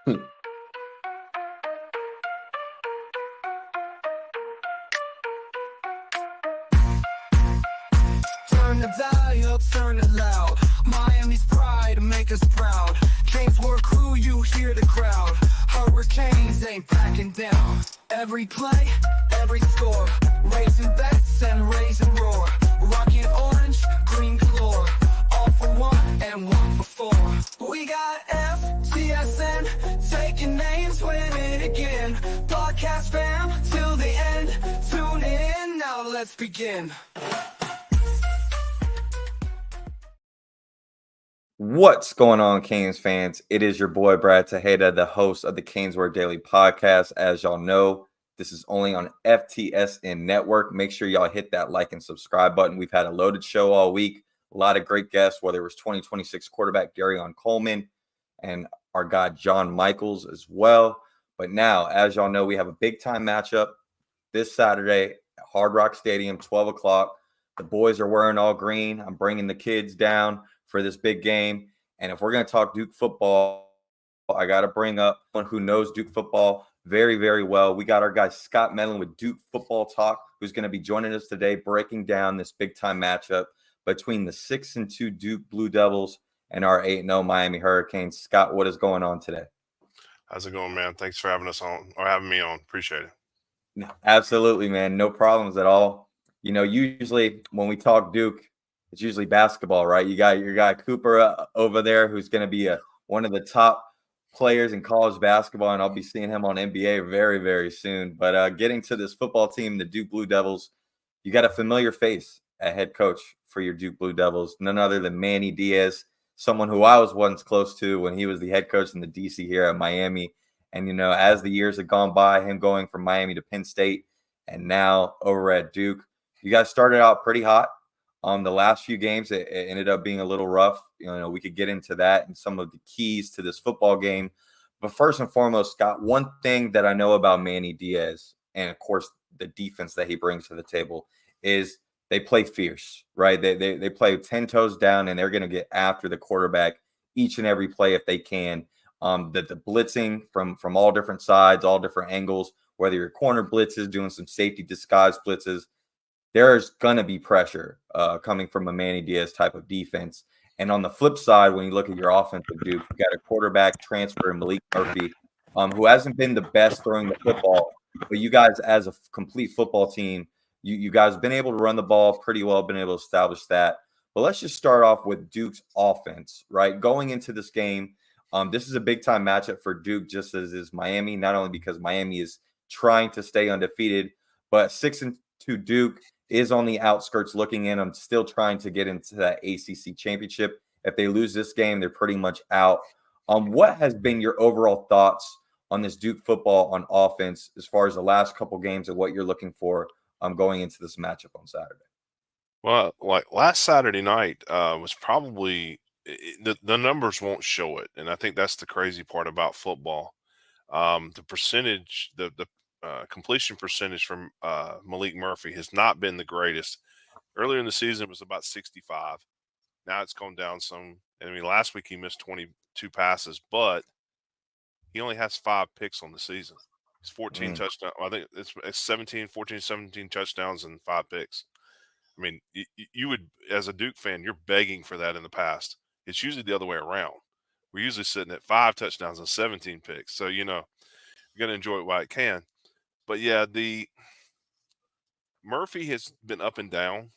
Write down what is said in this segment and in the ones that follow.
Turn the dial, turn it loud. Miami's pride, make us proud. James Ward crew, you hear the crowd. Hurricanes ain't backing down. Every play, every score. Raising bets and raising roar. Rocking orange, green galore. All for one and one for four. We got FTSN, taking names, winning again. Podcast fam, till the end. Tune in, now let's begin. What's going on, Canes fans? It is your boy Brad Tejeda, the host of the Canes Word Daily Podcast. As y'all know, this is only on FTSN Network. Make sure y'all hit that like and subscribe button. We've had a loaded show all week. A lot of great guests, whether it was 2026 quarterback Darion Coleman and our guy John Michaels as well. But now, as y'all know, we have a big-time matchup this Saturday at Hard Rock Stadium, 12 o'clock. The boys are wearing all green. I'm bringing the kids down for this big game. And if we're going to talk Duke football, I got to bring up someone who knows Duke football very, very well. We got our guy Scott Medlin with Duke Football Talk, who's going to be joining us today, breaking down this big-time matchup between the 6-2 Duke Blue Devils and our 8-0 Miami Hurricanes. Scott, what is going on today? How's it going, man? Thanks for having us on, or having me on. Appreciate it. No, absolutely, man. No problems at all. You know, usually when we talk Duke, it's usually basketball, right? You got your guy Cooper over there, who's going to be one of the top players in college basketball, and I'll be seeing him on NBA very, very soon. But getting to this football team, the Duke Blue Devils, you got a familiar face at head coach for your Duke Blue Devils, none other than Manny Diaz, someone who I was once close to when he was the head coach in the DC here at Miami. And, you know, as the years have gone by, him going from Miami to Penn State and now over at Duke, you guys started out pretty hot. The last few games, it ended up being a little rough. You know, we could get into that and some of the keys to this football game. But first and foremost, Scott, one thing that I know about Manny Diaz, and of course the defense that he brings to the table, is they play fierce, right? They play 10 toes down, and they're going to get after the quarterback each and every play if they can. The blitzing from all different sides, all different angles, whether you're corner blitzes, doing some safety disguise blitzes, there's going to be pressure coming from a Manny Diaz type of defense. And on the flip side, when you look at your offensive Duke, you got a quarterback transfer in Malik Murphy, who hasn't been the best throwing the football. But you guys, as a complete football team, you guys have been able to run the ball pretty well, been able to establish that. But let's just start off with Duke's offense, right? Going into this game, this is a big-time matchup for Duke, just as is Miami, not only because Miami is trying to stay undefeated, but 6-2 Duke is on the outskirts looking in. I'm still trying to get into that ACC championship. If they lose this game, they're pretty much out. What has been your overall thoughts on this Duke football on offense as far as the last couple games and what you're looking for going into this matchup on Saturday? Well, like last Saturday night was probably the numbers won't show it, and I think that's the crazy part about football. The percentage, the completion percentage from Malik Murphy has not been the greatest. Earlier in the season, it was about 65. Now it's gone down some. I mean, last week he missed 22 passes, but he only has 5 picks on the season. It's 14 touchdowns. I think it's 17 touchdowns and 5 picks. I mean, you would, as a Duke fan, you're begging for that in the past. It's usually the other way around. We're usually sitting at 5 touchdowns and 17 picks. So, you know, you're going to enjoy it while it can. But, yeah, the Murphy has been up and down,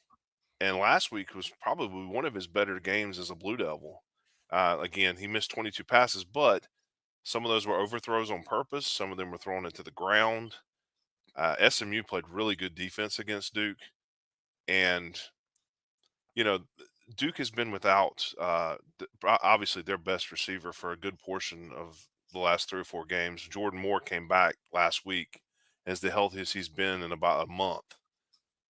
and last week was probably one of his better games as a Blue Devil. Again, he missed 22 passes, but some of those were overthrows on purpose. Some of them were thrown into the ground. SMU played really good defense against Duke. And, you know, Duke has been without, obviously, their best receiver for a good portion of the last 3 or 4 games. Jordan Moore came back last week as the healthiest he's been in about a month.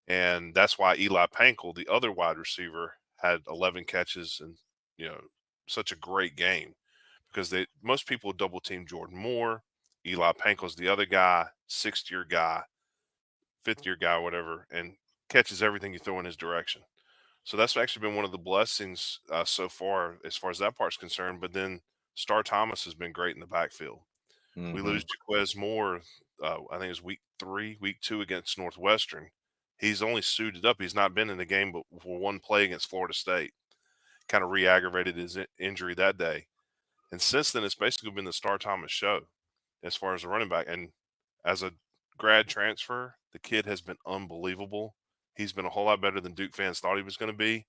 And that's why Eli Pankel, the other wide receiver, had 11 catches and, you know, such a great game. Because most people double team Jordan Moore. Eli Pankel's the other guy, 6th-year guy, 5th-year guy, whatever, and catches everything you throw in his direction. So that's actually been one of the blessings so far as that part's concerned. But then Star Thomas has been great in the backfield. We Hmm. lose Jaquez Moore. I think it was week 2 against Northwestern. He's only suited up. He's not been in the game but for one play against Florida State. Kind of re-aggravated his injury that day. And since then, it's basically been the Star Thomas show as far as a running back. And as a grad transfer, the kid has been unbelievable. He's been a whole lot better than Duke fans thought he was going to be.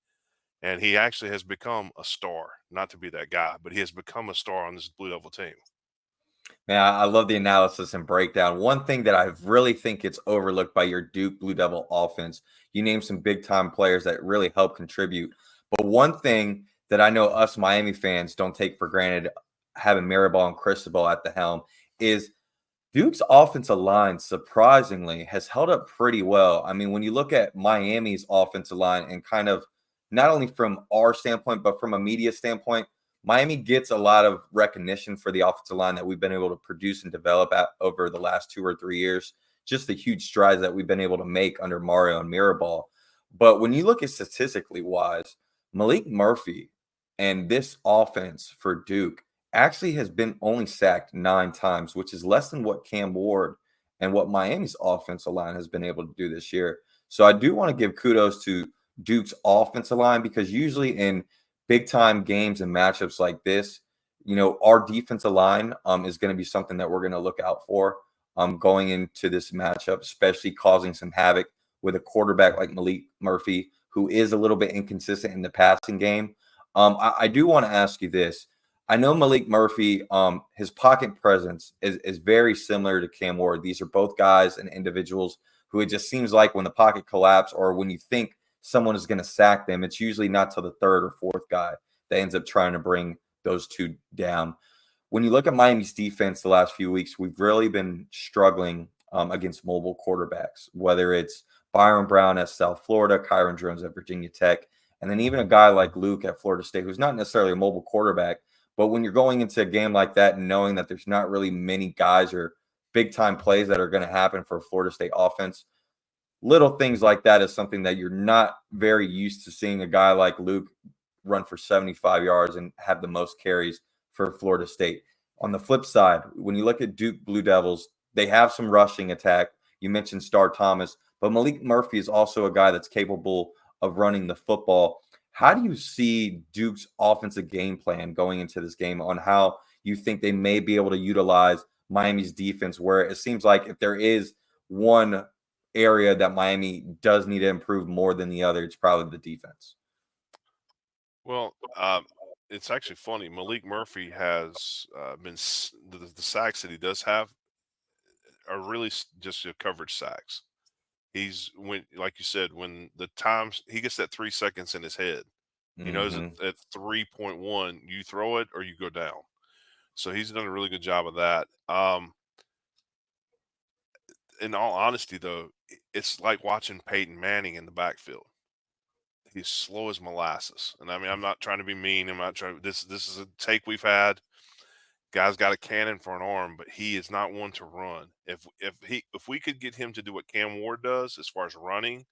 And he actually has become a star. Not to be that guy, but he has become a star on this Blue Devil team. Man, I love the analysis and breakdown. One thing that I really think gets overlooked by your Duke Blue Devil offense, you name some big time players that really help contribute. But one thing that I know us Miami fans don't take for granted, having Maribel and Cristobal at the helm, is Duke's offensive line surprisingly has held up pretty well. I mean, when you look at Miami's offensive line and kind of not only from our standpoint, but from a media standpoint, Miami gets a lot of recognition for the offensive line that we've been able to produce and develop over the last 2 or 3 years. Just the huge strides that we've been able to make under Mario and Mirabal. But when you look at statistically wise, Malik Murphy and this offense for Duke actually has been only sacked 9 times, which is less than what Cam Ward and what Miami's offensive line has been able to do this year. So I do want to give kudos to Duke's offensive line because usually in big time games and matchups like this, our defensive line is going to be something that we're going to look out for going into this matchup, especially causing some havoc with a quarterback like Malik Murphy, who is a little bit inconsistent in the passing game. I do want to ask you this. I know Malik Murphy, his pocket presence is very similar to Cam Ward. These are both guys and individuals who it just seems like when the pocket collapses or when you think someone is going to sack them, it's usually not till the third or fourth guy that ends up trying to bring those two down. When you look at Miami's defense the last few weeks, we've really been struggling against mobile quarterbacks, whether it's Byron Brown at South Florida, Kyron Jones at Virginia Tech, and then even a guy like Luke at Florida State, who's not necessarily a mobile quarterback. But when you're going into a game like that and knowing that there's not really many guys or big time plays that are going to happen for Florida State offense, little things like that is something that you're not very used to seeing a guy like Luke run for 75 yards and have the most carries for Florida State. On the flip side, when you look at Duke Blue Devils, they have some rushing attack. You mentioned Star Thomas, but Malik Murphy is also a guy that's capable of running the football. How do you see Duke's offensive game plan going into this game on how you think they may be able to utilize Miami's defense, where it seems like if there is one area that Miami does need to improve more than the other, it's probably the defense? Well, it's actually funny. Malik Murphy has the sacks that he does have are really just your coverage sacks. He's like you said, when the times he gets that 3 seconds in his head, he knows Mm-hmm. at 3.1, you throw it or you go down. So he's done a really good job of that. In all honesty, though, it's like watching Peyton Manning in the backfield. He's slow as molasses, and I mean, I'm not trying to be mean. I'm not trying. This is a take we've had. Guy's got a cannon for an arm, but he is not one to run. If we could get him to do what Cam Ward does as far as running,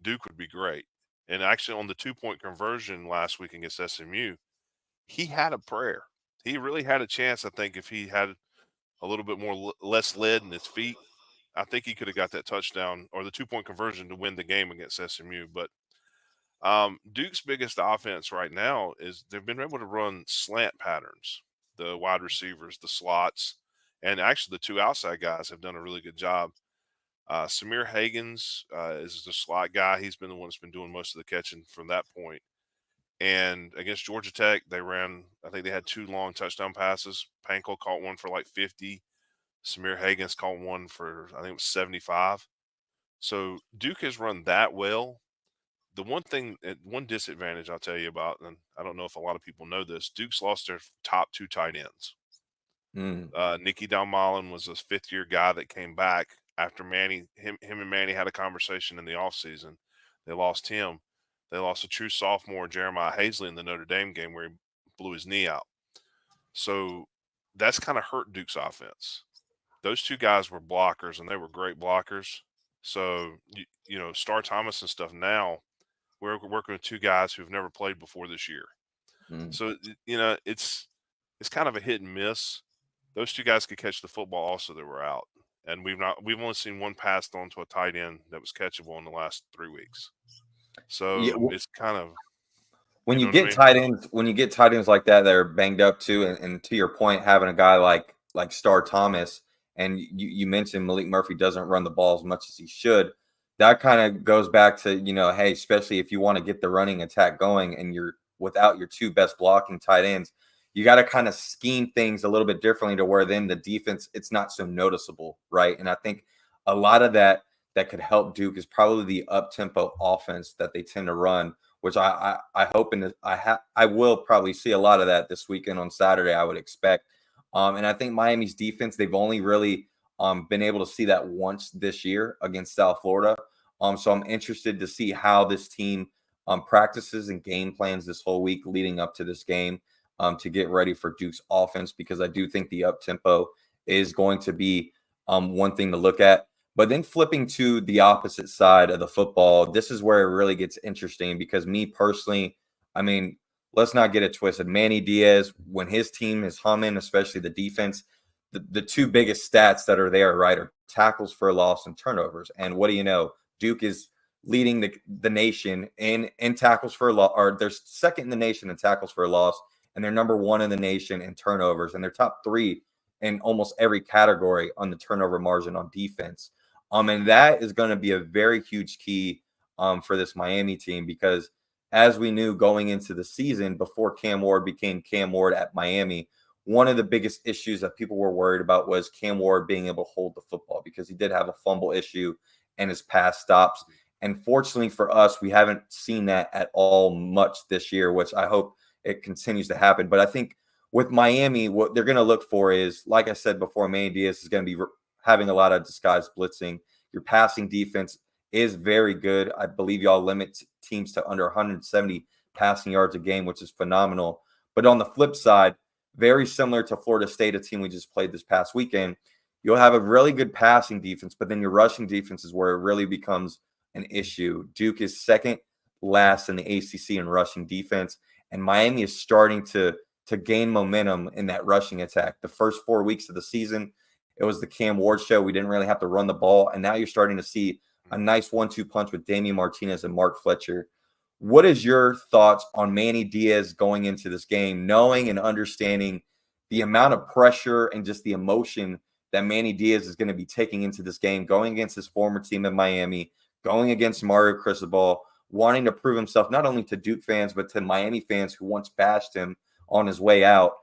Duke would be great. And actually, on the 2 point conversion last week against SMU, he had a prayer. He really had a chance. I think if he had a little bit more less lead in his feet, I think he could have got that touchdown or the 2 point conversion to win the game against SMU. But Duke's biggest offense right now is they've been able to run slant patterns. The wide receivers, the slots, and actually the two outside guys have done a really good job. Samir Hagens is the slot guy. He's been the one that's been doing most of the catching from that point. And against Georgia Tech, I think they had 2 long touchdown passes. Panko caught one for like 50. Samir Hagens caught one for, I think it was 75. So Duke has run that well. The one disadvantage I'll tell you about, and I don't know if a lot of people know this, Duke's lost their top 2 tight ends. Mm. Nicky Dalmolin was a 5th-year guy that came back after him and Manny had a conversation in the offseason. They lost him. They lost a true sophomore, Jeremiah Hazley, in the Notre Dame game where he blew his knee out. So that's kind of hurt Duke's offense. Those 2 guys were blockers, and they were great blockers. So, Star Thomas and stuff now, we're working with 2 guys who've never played before this year. Mm. So, it's it's kind of a hit and miss. Those two guys could catch the football also that were out. And we've only seen one pass thrown to a tight end that was catchable in the last 3 weeks. Yeah, So it's kind of, when you you know what I get mean? tight ends, like that, they're banged up too. And to your point, having a guy like Star Thomas, and you mentioned Malik Murphy doesn't run the ball as much as he should. That kind of goes back to, hey, especially if you want to get the running attack going and you're without your two best blocking tight ends, you got to kind of scheme things a little bit differently to where then the defense, it's not so noticeable, right? And I think a lot of that could help Duke is probably the up tempo offense that they tend to run, which I hope and I will probably see a lot of that this weekend on Saturday. I would expect, and I think Miami's defense, they've only really been able to see that once this year against South Florida. So I'm interested to see how this team practices and game plans this whole week leading up to this game to get ready for Duke's offense, because I do think the up tempo is going to be one thing to look at. But then flipping to the opposite side of the football, this is where it really gets interesting because me personally, I mean, let's not get it twisted. Manny Diaz, when his team is humming, especially the defense, the two biggest stats that are there, right, are tackles for a loss and turnovers. And what do you know? Duke is leading the nation in tackles for a loss, or they're second in the nation in tackles for a loss, and they're number one in the nation in turnovers, and they're top three in almost every category on the turnover margin on defense. And that is going to be a very huge key for this Miami team, because as we knew going into the season before Cam Ward became Cam Ward at Miami, one of the biggest issues that people were worried about was Cam Ward being able to hold the football, because he did have a fumble issue and his pass stops. And fortunately for us, we haven't seen that at all much this year, which I hope it continues to happen. But I think with Miami, what they're going to look for is, like I said before, Manny Diaz is going to be having a lot of disguised blitzing. Your passing defense is very good. I believe y'all limit teams to under 170 passing yards a game, which is phenomenal. But on the flip side, very similar to Florida State, a team we just played this past weekend, you'll have a really good passing defense, but then your rushing defense is where it really becomes an issue. Duke is second last in the ACC in rushing defense, and Miami is starting to gain momentum in that rushing attack. The first 4 weeks of the season, it was the Cam Ward show. We didn't really have to run the ball, and now you're starting to see a nice 1-2 punch with Damian Martinez and Mark Fletcher. What is your thoughts on Manny Diaz going into this game, knowing and understanding the amount of pressure and just the emotion that Manny Diaz is going to be taking into this game, going against his former team in Miami, going against Mario Cristobal, wanting to prove himself not only to Duke fans, but to Miami fans who once bashed him on his way out?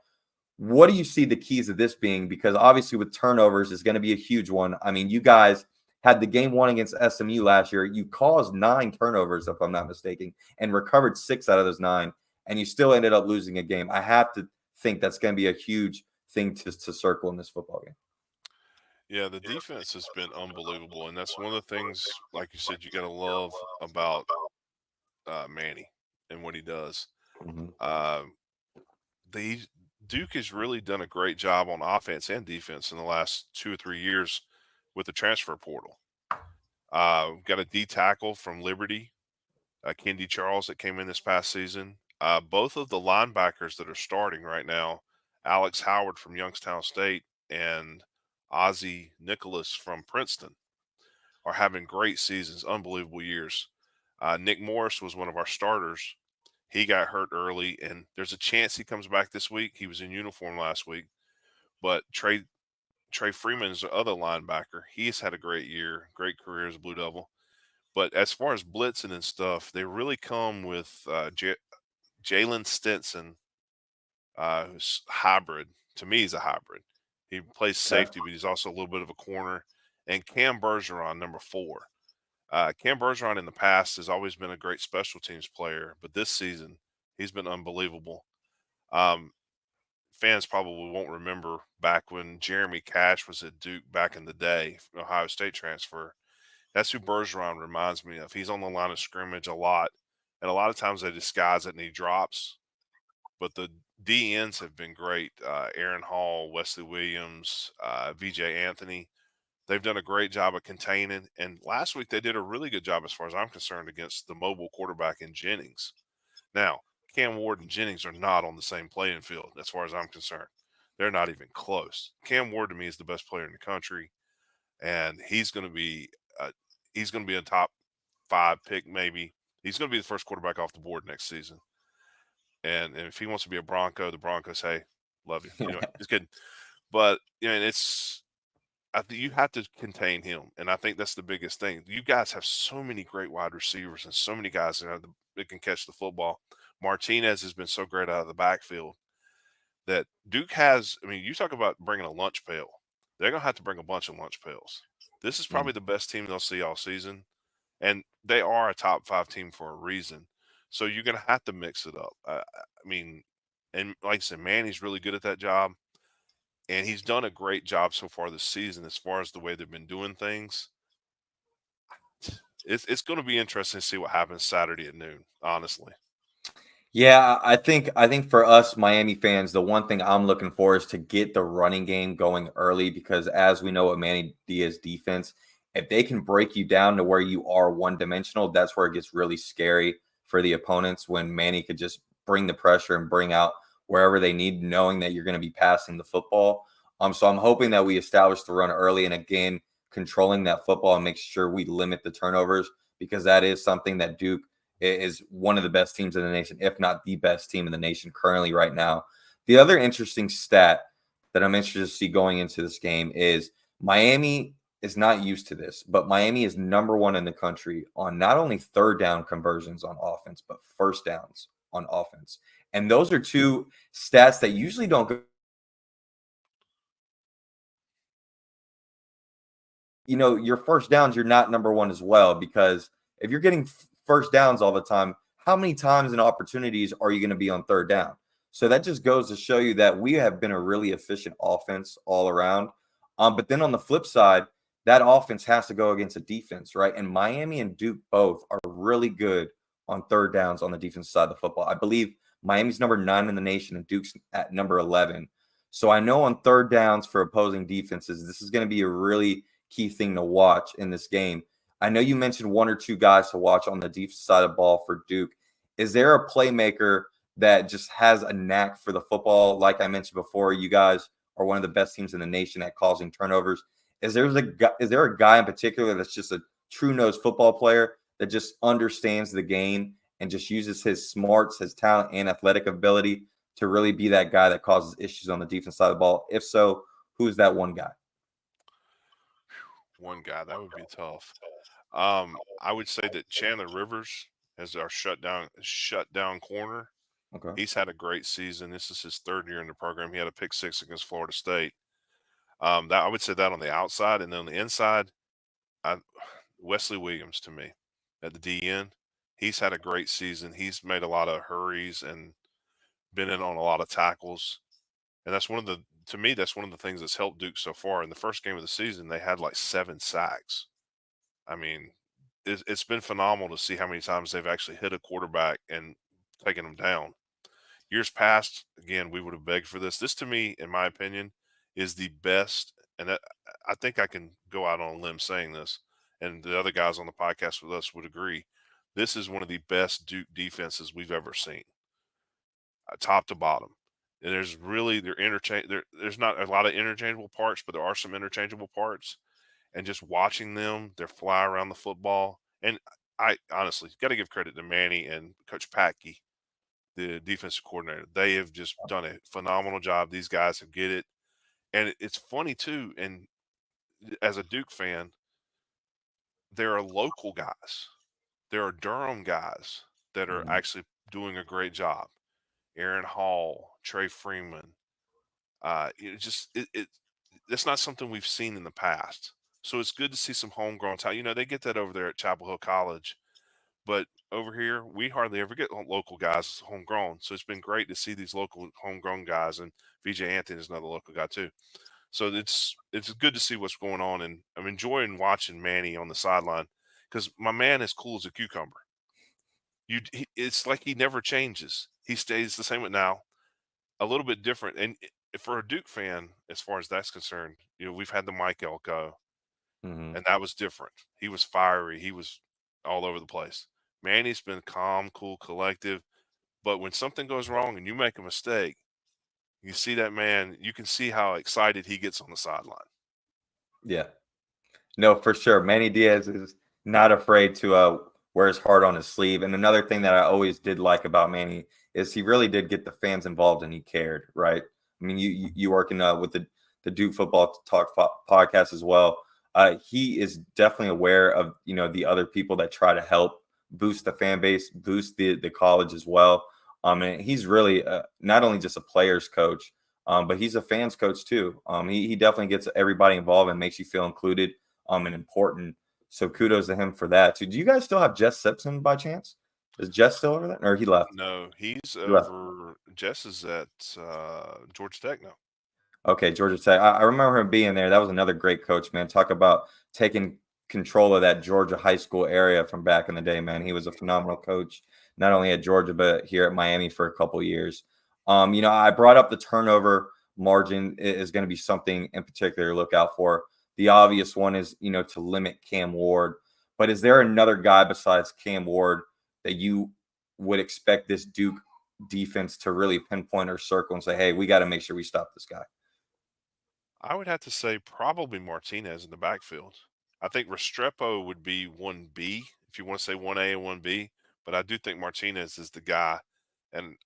What do you see the keys of this being? Because obviously with turnovers is going to be a huge one. I mean, you guys had the game one against SMU last year. You caused 9 turnovers, if I'm not mistaken, and recovered 6 out of those 9, and you still ended up losing a game. I have to think that's going to be a huge thing to circle in this football game. Yeah, the defense has been unbelievable, and that's one of the things, like you said, you got to love about Manny and what he does. Mm-hmm. The Duke has really done a great job on offense and defense in the last 2 or 3 years with the transfer portal. Got a D tackle from Liberty, Kendi Charles, that came in this past season. Both of the linebackers that are starting right now, Alex Howard from Youngstown State and Ozzie Nicholas from Princeton, are having great seasons, unbelievable years. Nick Morris was one of our starters. He got hurt early, and there's a chance he comes back this week. He was in uniform last week. But Trey Freeman is the other linebacker. He's had a great year, great career as a Blue Devil. But as far as blitzing and stuff, they really come with Jalen Stinson, who's hybrid. To me, he's a hybrid. He plays safety, but he's also a little bit of a corner. And Cam Bergeron, number 4. Cam Bergeron in the past has always been a great special teams player, but this season he's been unbelievable. Fans probably won't remember back when Jeremy Cash was at Duke back in the day, Ohio State transfer. That's who Bergeron reminds me of. He's on the line of scrimmage a lot, and a lot of times they disguise it and he drops. But the DNs have been great. Aaron Hall, Wesley Williams, VJ Anthony. They've done a great job of containing. And last week they did a really good job, as far as I'm concerned, against the mobile quarterback in Jennings. Now, Cam Ward and Jennings are not on the same playing field as far as I'm concerned. They're not even close. Cam Ward to me is the best player in the country, and uh, he's going to be a top 5 pick maybe. He's going to be the first quarterback off the board next season. And if he wants to be a Bronco, the Broncos, hey, love you. Just kidding. But it's I think you have to contain him, and I think that's the biggest thing. You guys have so many great wide receivers and so many guys that can catch the football. Martinez has been so great out of the backfield that Duke has. I mean, you talk about bringing a lunch pail. They're gonna have to bring a bunch of lunch pails. This is probably Mm. the best team they'll see all season, and they are a top 5 team for a reason. So you're gonna have to mix it up. I mean, and like I said, Manny's really good at that job. And he's done a great job so far this season as far as the way they've been doing things. It's going to be interesting to see what happens Saturday at noon, honestly. Yeah, I think for us Miami fans, the one thing I'm looking for is to get the running game going early because as we know with Manny Diaz defense, if they can break you down to where you are one dimensional, that's where it gets really scary for the opponents when Manny could just bring the pressure and bring out wherever they need, knowing that you're going to be passing the football. So I'm hoping that we establish the run early and again controlling that football and make sure we limit the turnovers because that is something that Duke is one of the best teams in the nation, if not the best team in the nation currently right now. The other interesting stat that I'm interested to see going into this game is Miami is not used to this, but Miami is number one in the country on not only third down conversions on offense, but first downs on offense. And those are two stats that usually don't go. Your first downs, you're not number one as well because if you're getting first downs all the time, how many times and opportunities are you going to be on third down? So that just goes to show you that we have been a really efficient offense all around. But then on the flip side, that offense has to go against a defense, right? And Miami and Duke both are really good on third downs on the defense side of the football. I believe Miami's number 9 in the nation and Duke's at number 11. So I know on third downs for opposing defenses, this is going to be a really key thing to watch in this game. I know you mentioned one or two guys to watch on the defensive side of the ball for Duke. Is there a playmaker that just has a knack for the football? Like I mentioned before, you guys are one of the best teams in the nation at causing turnovers. Is there a guy in particular that's just a true nose football player that just understands the game and just uses his smarts, his talent, and athletic ability to really be that guy that causes issues on the defense side of the ball? If so, who's that one guy? One guy, that would be tough. I would say that Chandler Rivers as our shutdown corner. Okay. He's had a great season. This is his 3rd year in the program. He had a pick 6 against Florida State. That I would say that on the outside, and then on the inside, I, Wesley Williams to me at the DN. He's had a great season. He's made a lot of hurries and been in on a lot of tackles, and that's to me that's one of the things that's helped Duke so far. In the first game of the season, they had like 7 sacks. I mean, it's been phenomenal to see how many times they've actually hit a quarterback and taken them down. Years past, again, we would have begged for this. This, to me, in my opinion, is the best, and I think I can go out on a limb saying this, and the other guys on the podcast with us would agree. This is one of the best Duke defenses we've ever seen, top to bottom. And there's not a lot of interchangeable parts, but there are some interchangeable parts. And just watching them, their fly around the football, and I honestly got to give credit to Manny and Coach Patkey, the defensive coordinator. They have just done a phenomenal job. These guys have get it. And it's funny too, and as a Duke fan, there are local guys. There are Durham guys that are Mhm. actually doing a great job. Aaron Hall, Trey Freeman. That's not something we've seen in the past. So it's good to see some homegrown talent. They get that over there at Chapel Hill College, but over here we hardly ever get local guys homegrown. So it's been great to see these local homegrown guys, and VJ Anthony is another local guy too. So it's good to see what's going on, and I'm enjoying watching Manny on the sideline because my man is cool as a cucumber. It's like he never changes. He stays the same with now, a little bit different. And for a Duke fan, as far as that's concerned, we've had the Mike Elko, Mhm. and that was different. He was fiery. He was all over the place. Manny's been calm, cool, collective. But when something goes wrong and you make a mistake, you see that man, you can see how excited he gets on the sideline. Yeah. No, for sure. Manny Diaz is not afraid to wear his heart on his sleeve. And another thing that I always did like about Manny is he really did get the fans involved and he cared, right? I mean, you working with the Duke Football Talk podcast as well. He is definitely aware of the other people that try to help boost the fan base, boost the college as well. And he's really not only just a player's coach, but he's a fans coach too. He definitely gets everybody involved and makes you feel included and important. So kudos to him for that too. Do you guys still have Jess Simpson by chance? Is Jess still over there, or he left? No, he's He left. over. Jess is at Georgia Tech now. Okay, Georgia Tech. I remember him being there. That was another great coach, man. Talk about taking control of that Georgia high school area from back in the day, man. He was a phenomenal coach, not only at Georgia but here at Miami for a couple of years. I brought up the turnover margin is going to be something in particular to look out for. The obvious one is, to limit Cam Ward. But is there another guy besides Cam Ward that you would expect this Duke defense to really pinpoint or circle and say, hey, we got to make sure we stop this guy? I would have to say probably Martinez in the backfield. I think Restrepo would be 1B if you want to say 1A and 1B, but I do think Martinez is the guy. And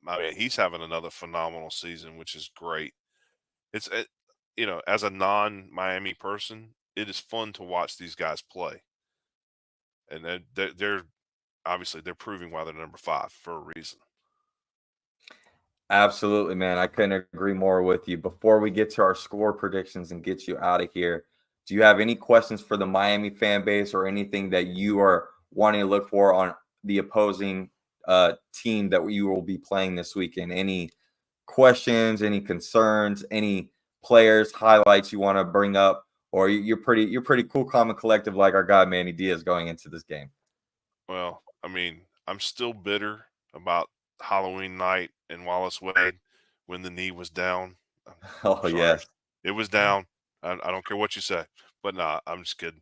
I mean, he's having another phenomenal season, which is great. As a non-Miami person, it is fun to watch these guys play. And they're obviously they're proving why they're number 5 for a reason. Absolutely, man. I couldn't agree more with you. Before we get to our score predictions and get you out of here, do you have any questions for the Miami fan base or anything that you are wanting to look for on the opposing team that you will be playing this weekend? Any questions, any concerns, any players, highlights you want to bring up? Or you're pretty cool, calm, and collective like our guy Manny Diaz going into this game? Well, I mean, I'm still bitter about Halloween night in Wallace Wade when the knee was down. I'm Oh, sorry. yes. It was down. I don't care what you say. But nah, I'm just kidding.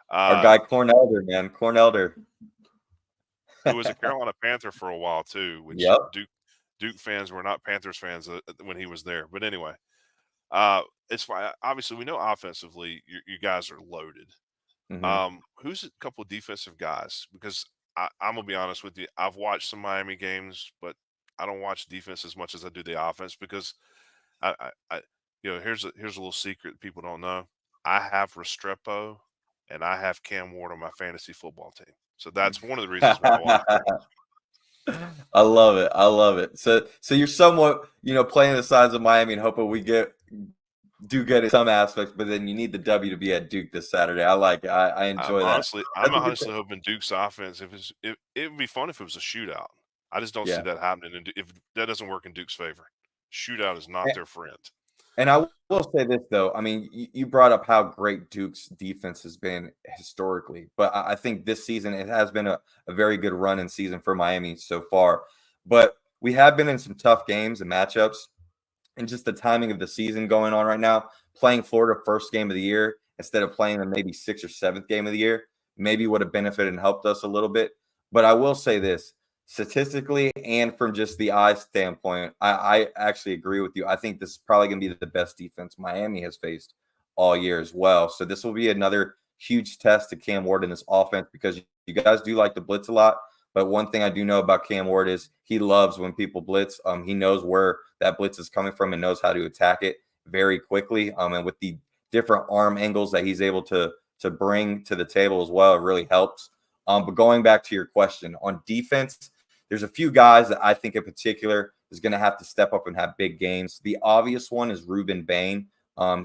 Our guy Cornelder, man. Cornelder. Who was a Carolina Panther for a while too, which Yep. Duke fans were not Panthers fans when he was there. But anyway, it's fine. Obviously, we know offensively you guys are loaded. Mm-hmm. Who's a couple of defensive guys? Because I'm gonna be honest with you, I've watched some Miami games, but I don't watch defense as much as I do the offense because I here's a little secret people don't know. I have Restrepo and I have Cam Ward on my fantasy football team, so that's one of the reasons why I watch. I love it. I love it. So you're somewhat, playing the sides of Miami and hoping we do get in some aspects, but then you need the W to be at Duke this Saturday. I like it. I enjoy that. I'm honestly hoping Duke's offense. It would be fun if it was a shootout. I just don't see Yeah. that happening. And if that doesn't work in Duke's favor, shootout is not their friend. And I will say this, though. I mean, you brought up how great Duke's defense has been historically, but I think this season it has been a very good run in season for Miami so far. But we have been in some tough games and matchups, and just the timing of the season going on right now, playing Florida first game of the year instead of playing them maybe 6th or 7th game of the year, maybe would have benefited and helped us a little bit. But I will say this statistically and from just the eye standpoint, I actually agree with you. I think this is probably going to be the best defense Miami has faced all year as well. So this will be another huge test to Cam Ward in this offense because you guys do like to blitz a lot. But one thing I do know about Cam Ward is he loves when people blitz. He knows where that blitz is coming from and knows how to attack it very quickly. And with the different arm angles that he's able to bring to the table as well, it really helps. But going back to your question on defense, there's a few guys that I think in particular is going to have to step up and have big games. The obvious one is Ruben Bain.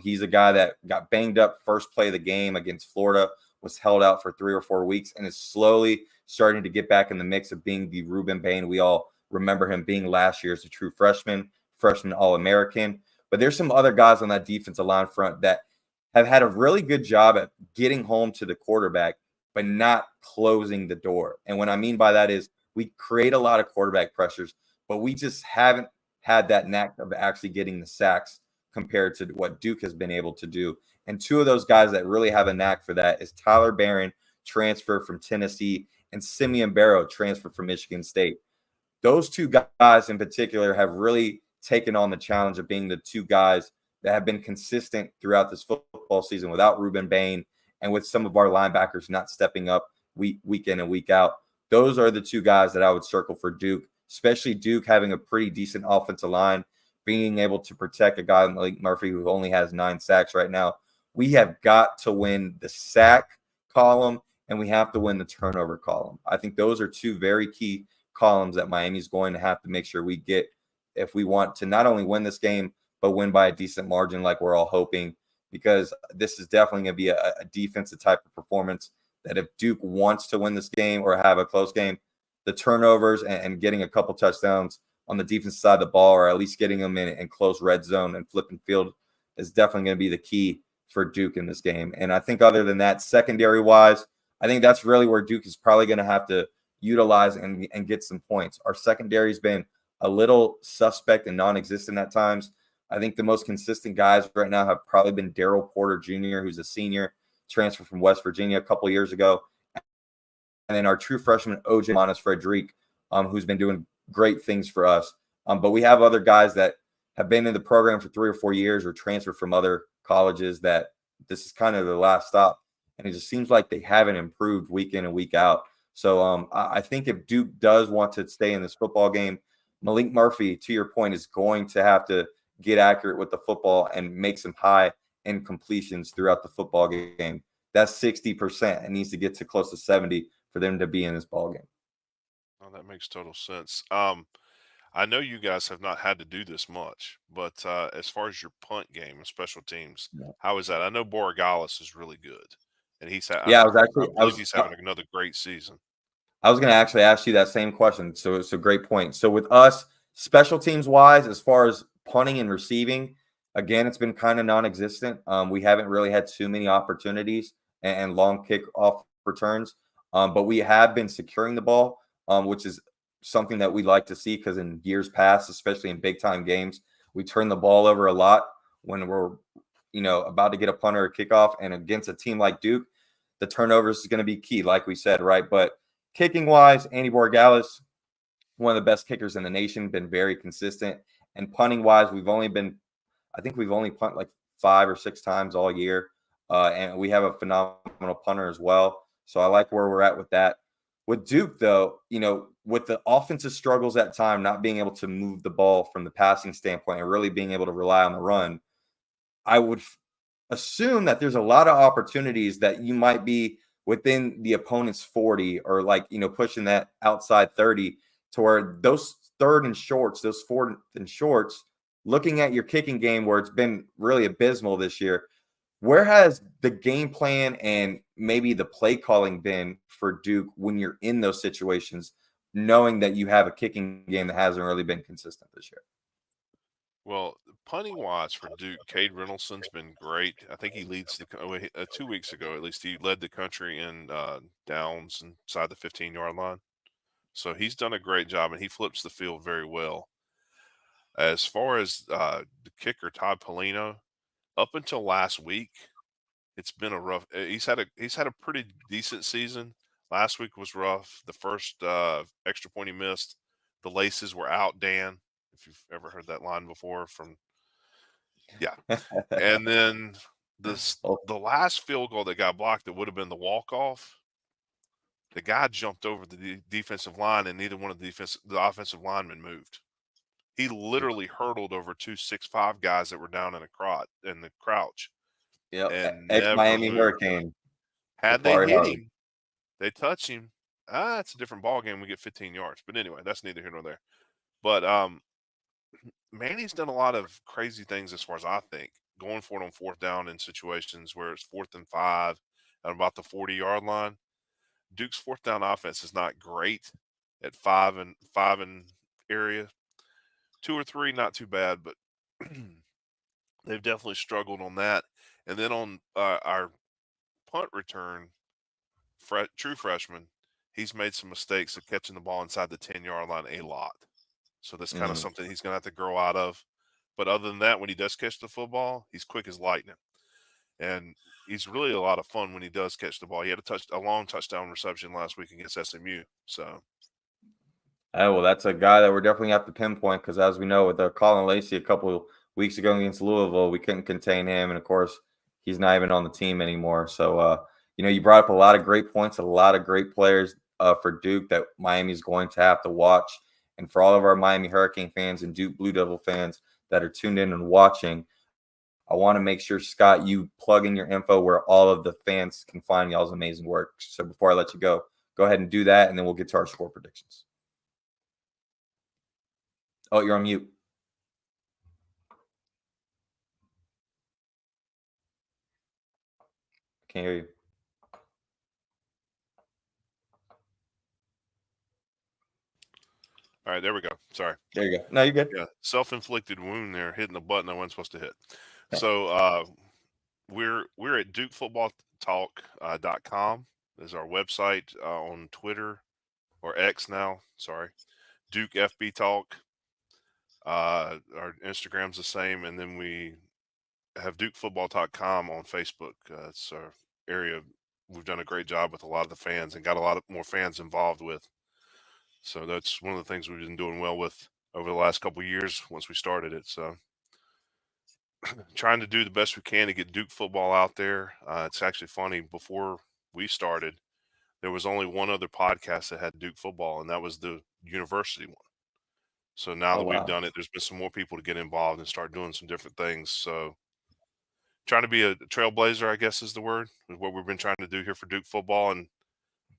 He's a guy that got banged up first play of the game against Florida, was held out for 3 or 4 weeks, and is slowly starting to get back in the mix of being the Ruben Bain we all remember him being last year as a true freshman All-American. But there's some other guys on that defensive line front that have had a really good job at getting home to the quarterback, but not closing the door. And what I mean by that is we create a lot of quarterback pressures, but we just haven't had that knack of actually getting the sacks compared to what Duke has been able to do. And two of those guys that really have a knack for that is Tyler Barron, transfer from Tennessee, and Simeon Barrow, transfer from Michigan State. those two guys in particular have really taken on the challenge of being the two guys that have been consistent throughout this football season without Ruben Bain and with some of our linebackers not stepping up week in and week out. Those are the two guys that I would circle for Duke, especially Duke having a pretty decent offensive line, being able to protect a guy like Murphy who only has 9 sacks right now. We have got to win the sack column and we have to win the turnover column. I think those are two very key columns that Miami's going to have to make sure we get if we want to not only win this game, but win by a decent margin like we're all hoping, because this is definitely going to be a defensive type of performance that if Duke wants to win this game or have a close game, the turnovers and getting a couple touchdowns on the defense side of the ball, or at least getting them in close red zone and flipping field, is definitely going to be the key for Duke in this game. And I think other than that, secondary wise, I think that's really where Duke is probably going to have to utilize and get some points. Our secondary has been a little suspect and non-existent at times. I think the most consistent guys right now have probably been Daryl Porter Jr., who's a senior, transfer from West Virginia a couple of years ago. And then our true freshman, OJ Manas Frederic, who's been doing great things for us. But we have other guys that have been in the program for 3 or 4 years or transferred from other colleges that this is kind of their last stop. And it just seems like they haven't improved week in and week out. So I think if Duke does want to stay in this football game, Malik Murphy, to your point, is going to have to get accurate with the football and make some high end completions throughout the football game. That's 60%. It needs to get to close to 70 for them to be in this ball game. Oh, that makes total sense. I know you guys have not had to do this much, but as far as your punt game and special teams, Yeah, how is that? I know Borregales is really good, and yeah, I believe he's having another great season. I was going to actually ask you that same question. So it's a great point. So with us, special teams wise, as far as punting and receiving, again, it's been kind of non-existent. We haven't really had too many opportunities and long kick-off returns, but we have been securing the ball, which is something that we like to see because in years past, especially in big-time games, we turn the ball over a lot when we're about to get a punt or a kickoff. And against a team like Duke, the turnovers is going to be key, like we said, right? But kicking wise, Andy Borregales, one of the best kickers in the nation, been very consistent. And punting wise, I think we've only punt like 5 or 6 times all year. And we have a phenomenal punter as well. So I like where we're at with that. With Duke, though, with the offensive struggles at time, not being able to move the ball from the passing standpoint and really being able to rely on the run, I would assume that there's a lot of opportunities that you might be within the opponent's 40 or pushing that outside 30 to where those third and shorts, those fourth and shorts, looking at your kicking game where it's been really abysmal this year, where has the game plan and maybe the play calling been for Duke when you're in those situations, knowing that you have a kicking game that hasn't really been consistent this year? Well, punting wise for Duke, Cade Reynoldson's been great. I think he leads 2 weeks ago at least. He led the country in downs inside the 15-yard line. So he's done a great job, and he flips the field very well. As far as the kicker Todd Polino, up until last week, it's been a rough. He's had a pretty decent season. Last week was rough. The first extra point he missed, the laces were out. Dan, if you've ever heard that line before, from yeah, and then Oh, the last field goal that got blocked that would have been the walk off. The guy jumped over the defensive line, and neither one of the offensive linemen moved. He literally hurdled over 2 6'5" guys that were down in the crouch yep. and Ex never Miami moved. Hurricane, Had they Jafari hit Harvey. him, they touch him. It's a different ball game. We get 15 yards. But anyway, that's neither here nor there. But Manny's done a lot of crazy things as far as I think, going for it on 4th down in situations where it's 4th and 5 at about the 40-yard line. Duke's 4th down offense is not great at 5 and area. 2 or 3, not too bad, but they've definitely struggled on that. And then on our punt return, true freshman, he's made some mistakes of catching the ball inside the 10-yard line a lot. So that's kind of Mhm. something he's going to have to grow out of. But other than that, when he does catch the football, he's quick as lightning. And he's really a lot of fun when he does catch the ball. He had a long touchdown reception last week against SMU. So Oh, well, that's a guy that we're definitely have to pinpoint because, as we know, with Colin Lacey a couple of weeks ago against Louisville, we couldn't contain him, and of course, he's not even on the team anymore. So, you brought up a lot of great points, a lot of great players for Duke that Miami's going to have to watch, and for all of our Miami Hurricane fans and Duke Blue Devil fans that are tuned in and watching, I want to make sure, Scott, you plug in your info where all of the fans can find y'all's amazing work. So, before I let you go ahead and do that, and then we'll get to our score predictions. Oh, you're on mute. Can't hear you. All right, there we go. Sorry. There you go. No, you're good. Yeah, self-inflicted wound there, hitting the button I wasn't supposed to hit. Yeah. So we're at DukeFootballTalk.com. Is our website on Twitter or X now. Sorry, Duke FB Talk. Our Instagram's the same, and then we have DukeFootball.com on Facebook. It's our area we've done a great job with a lot of the fans and got a lot of more fans involved with. So that's one of the things we've been doing well with over the last couple of years once we started it. So trying to do the best we can to get Duke football out there. It's actually funny. Before we started, there was only one other podcast that had Duke football, and that was the university one. So now Oh, that we've wow. done it, there's been some more people to get involved and start doing some different things. So trying to be a trailblazer, I guess is the word, is what we've been trying to do here for Duke football. And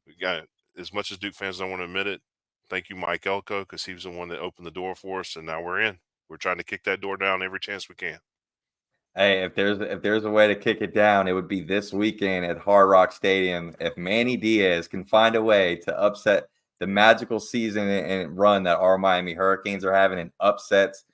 we got, as much as Duke fans don't want to admit it, thank you, Mike Elko, because he was the one that opened the door for us, and now we're in. We're trying to kick that door down every chance we can. Hey, if there's a way to kick it down, it would be this weekend at Hard Rock Stadium. If Manny Diaz can find a way to upset the magical season and run that our Miami Hurricanes are having, and upsets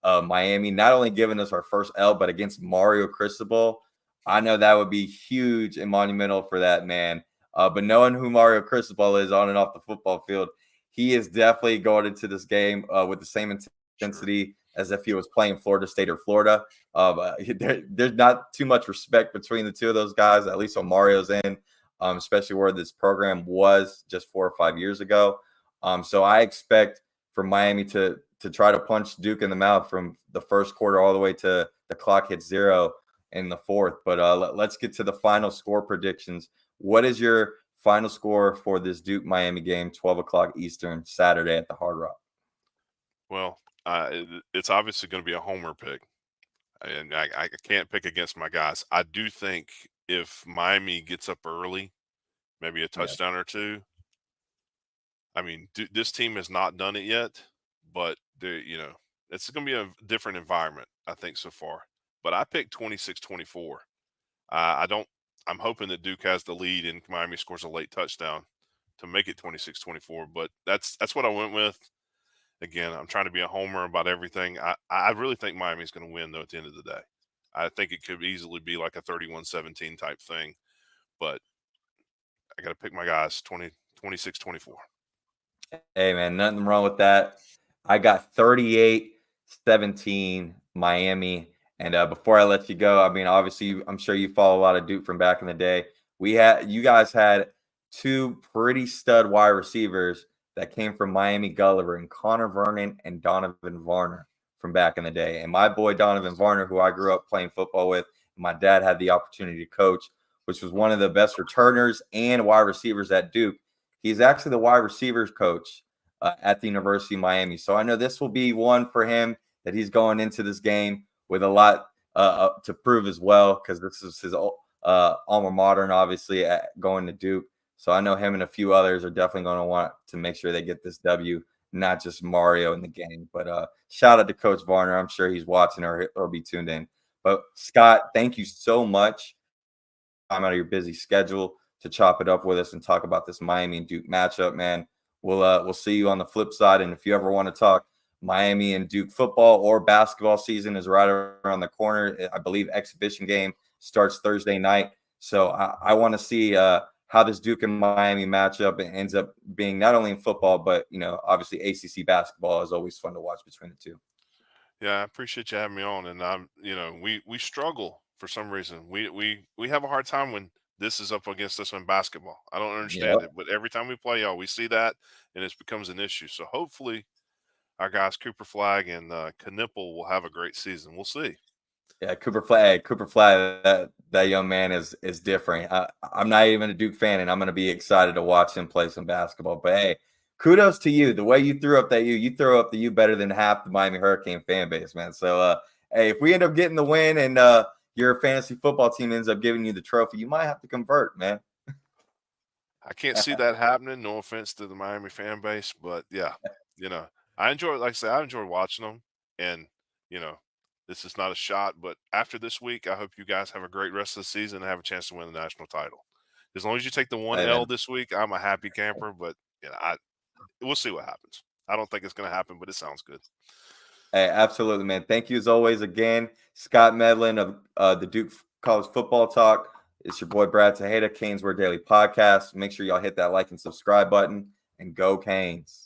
Miami, not only giving us our first L, but against Mario Cristobal, I know that would be huge and monumental for that man. But knowing who Mario Cristobal is on and off the football field, he is definitely going into this game with the same intensity as if he was playing Florida State or Florida. There's not too much respect between the two of those guys, at least on Mario's end, especially where this program was just 4 or 5 years ago. So I expect for Miami to try to punch Duke in the mouth from the first quarter all the way to the clock hits zero in the fourth. But let's get to the final score predictions. What is your final score for this Duke Miami game, 12 o'clock Eastern, Saturday at the Hard Rock? Well, it's obviously going to be a homer pick, and I can't pick against my guys. I do think if Miami gets up early, maybe a Yeah. touchdown or two. I mean, this team has not done it yet, but it's going to be a different environment, I think, so far. But I picked 26-24. I don't. I'm hoping that Duke has the lead and Miami scores a late touchdown to make it 26-24. But that's what I went with. Again, I'm trying to be a homer about everything. I really think Miami's going to win, though, at the end of the day. I think it could easily be like a 31-17 type thing. But I got to pick my guys, 26-24. Hey, man, nothing wrong with that. I got 38-17 Miami. And before I let you go, I mean, obviously, I'm sure you follow a lot of Duke from back in the day. You guys had two pretty stud wide receivers that came from Miami Gulliver, and Connor Vernon and Donovan Varner from back in the day. And my boy Donovan Varner, who I grew up playing football with, my dad had the opportunity to coach, which was one of the best returners and wide receivers at Duke. He's actually the wide receivers coach at the University of Miami. So I know this will be one for him that he's going into this game with a lot to prove as well, because this is his alma mater, and obviously going to Duke. So I know him and a few others are definitely going to want to make sure they get this W, not just Mario in the game. But shout out to Coach Varner. I'm sure he's watching or be tuned in. But Scott, thank you so much. Time out of your busy schedule to chop it up with us and talk about this Miami and Duke matchup, man. We'll see you on the flip side. And if you ever want to talk Miami and Duke football or basketball season is right around the corner. I believe exhibition game starts Thursday night. So I want to see how this Duke and Miami matchup ends up being, not only in football, but, obviously ACC basketball is always fun to watch between the two. Yeah, I appreciate you having me on. And we struggle for some reason. We have a hard time when this is up against us in basketball. I don't Yep. understand it, but every time we play y'all, we see that, and it becomes an issue. So hopefully, our guys Cooper Flag and Knipple will have a great season. We'll see. Yeah, Cooper Flag, that young man is different. I'm not even a Duke fan, and I'm going to be excited to watch him play some basketball. But hey, kudos to you. The way you threw up that you throw up the U better than half the Miami Hurricane fan base, man. So hey, if we end up getting the win and your fantasy football team ends up giving you the trophy, you might have to convert, man. I can't see that happening. No offense to the Miami fan base, but yeah, I enjoy, like I say, I enjoy watching them. And you know, this is not a shot, but after this week, I hope you guys have a great rest of the season and have a chance to win the national title. As long as you take the one Hey, L man. this week, I'm a happy camper. But we'll see what happens. I don't think it's going to happen, but it sounds good. Hey, absolutely, man. Thank you as always again, Scott Medlin of the Duke College Football Talk. It's your boy Brad Tejeda, Canes Wear Daily Podcast. Make sure y'all hit that like and subscribe button, and go Canes.